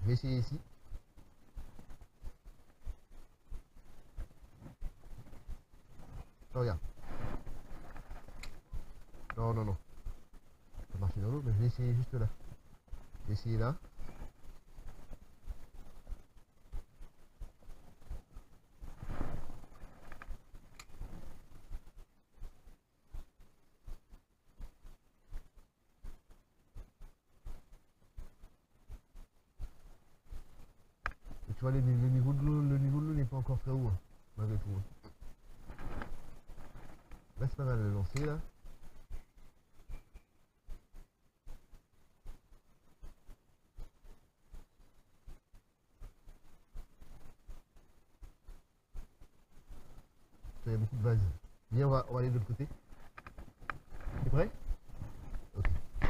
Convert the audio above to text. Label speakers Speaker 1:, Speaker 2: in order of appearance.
Speaker 1: vais essayer ici. Oh, regarde. Non, non, non. Ça marche dans l'eau, mais je vais essayer juste là. Je vais essayer là. Et tu vois, le niveau de l'eau n'est pas encore très haut, hein, malgré tout. Hein. Là, c'est pas mal de lancer, là. Il y a beaucoup de vases. Viens, on va aller de l'autre côté.